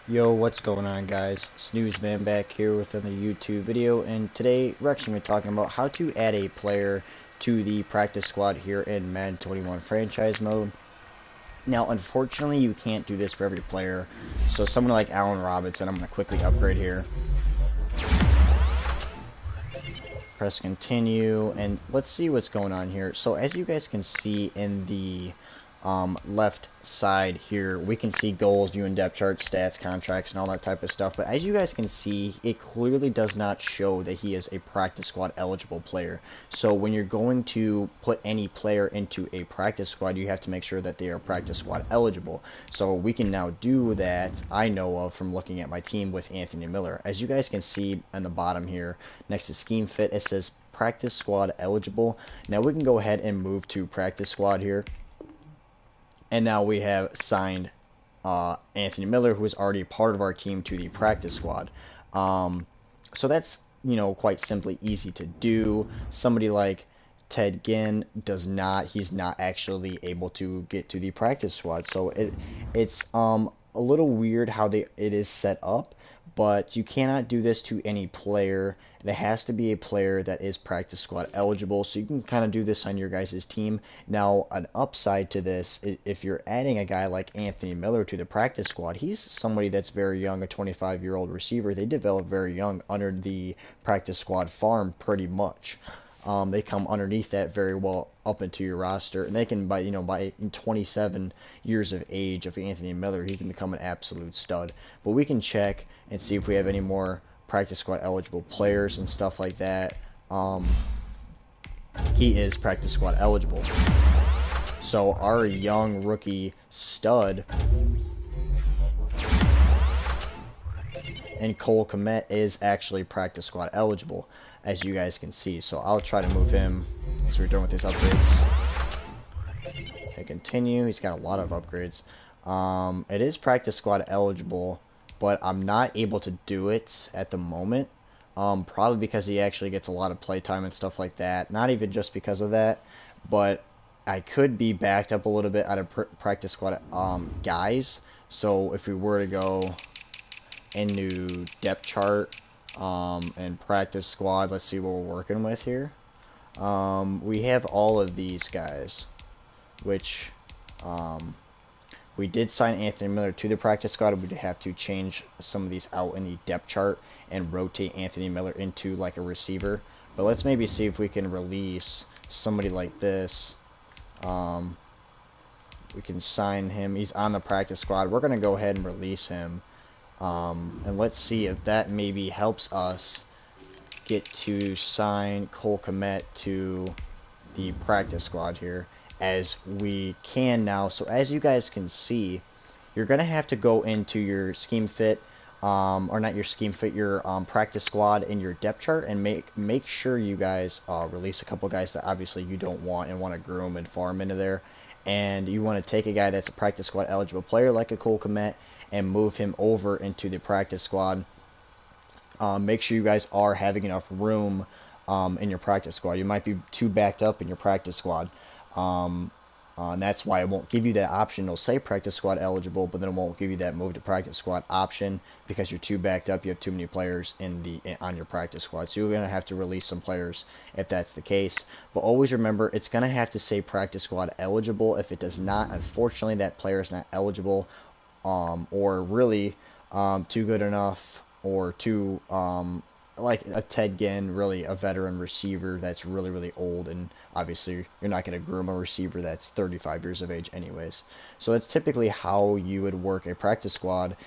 Yo, what's going on, guys? Snoozeman back here with another YouTube video, and today we're actually going to be talking about how to add a player to the practice squad here in Madden 21 franchise mode. Now, unfortunately, you can't do this for every player, so someone like Allen Robinson, I'm going to quickly upgrade here. Press continue, and let's see what's going on here. So as you guys can see in the left side here, we can see goals, view and depth charts, stats, contracts, and all that type of stuff. But as you guys can see, it clearly does not show that he is a practice squad eligible player. So when you're going to put any player into a practice squad, you have to make sure that they are practice squad eligible. So we can now do that, I know of, from looking at my team with Anthony Miller. As you guys can see on the bottom here, next to scheme fit, it says practice squad eligible. Now we can go ahead and move to practice squad here. And now we have signed Anthony Miller, who is already part of our team, to the practice squad. So that's, quite simply easy to do. Somebody like Ted Ginn he's not actually able to get to the practice squad. So it's a little weird how it is set up, but you cannot do this to any player. It has to be a player that is practice squad eligible, so you can kind of do this on your guys' team. Now, an upside to this, if you're adding a guy like Anthony Miller to the practice squad, he's somebody that's very young, a 25-year-old receiver. They develop very young under the practice squad farm pretty much. They come underneath that very well up into your roster, and they can, by 27 years of age of Anthony Miller, he can become an absolute stud. But we can check and see if we have any more practice squad eligible players and stuff like that. He is practice squad eligible. So our young rookie stud and Cole Kmet is actually practice squad eligible, as you guys can see. So I'll try to move him as we're done with his upgrades. Hit continue. He's got a lot of upgrades. It is practice squad eligible, but I'm not able to do it at the moment. Probably because he actually gets a lot of playtime and stuff like that. Not even just because of that, but I could be backed up a little bit out of practice squad guys. So if we were to go into depth chart and practice squad, let's see what we're working with here. We have all of these guys, which we did sign Anthony Miller to the practice squad. We'd have to change some of these out in the depth chart and rotate Anthony Miller into like a receiver. But let's maybe see if we can release somebody like this. We can sign him. He's on the practice squad. We're going to go ahead and release him. And let's see if that maybe helps us get to sign Cole Kmet to the practice squad here, as we can now. So as you guys can see, you're going to have to go into your scheme fit, or not your scheme fit, your practice squad in your depth chart, and make sure you guys release a couple guys that obviously you don't want and want to groom and farm into there. And you want to take a guy that's a practice squad eligible player like a Cole Kmet and move him over into the practice squad. Make sure you guys are having enough room in your practice squad. You might be too backed up in your practice squad. And that's why it won't give you that option. It'll say practice squad eligible, but then it won't give you that move to practice squad option because you're too backed up. You have too many players on your practice squad. So you're going to have to release some players if that's the case. But always remember, it's going to have to say practice squad eligible. If it does not, unfortunately, that player is not eligible, or really too good enough, or too like a Ted Ginn, really a veteran receiver that's really, really old, and obviously you're not going to groom a receiver that's 35 years of age anyways. So that's typically how you would work a practice squad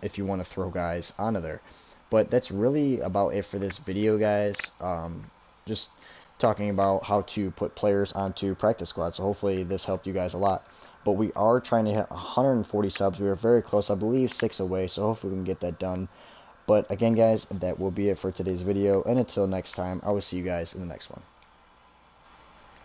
if you want to throw guys onto there. But that's really about it for this video, guys. Just talking about how to put players onto practice squad. So hopefully this helped you guys a lot. But we are trying to hit 140 subs. We are very close, I believe 6 away, so hopefully we can get that done. But again, guys, that will be it for today's video, and until next time, I will see you guys in the next one.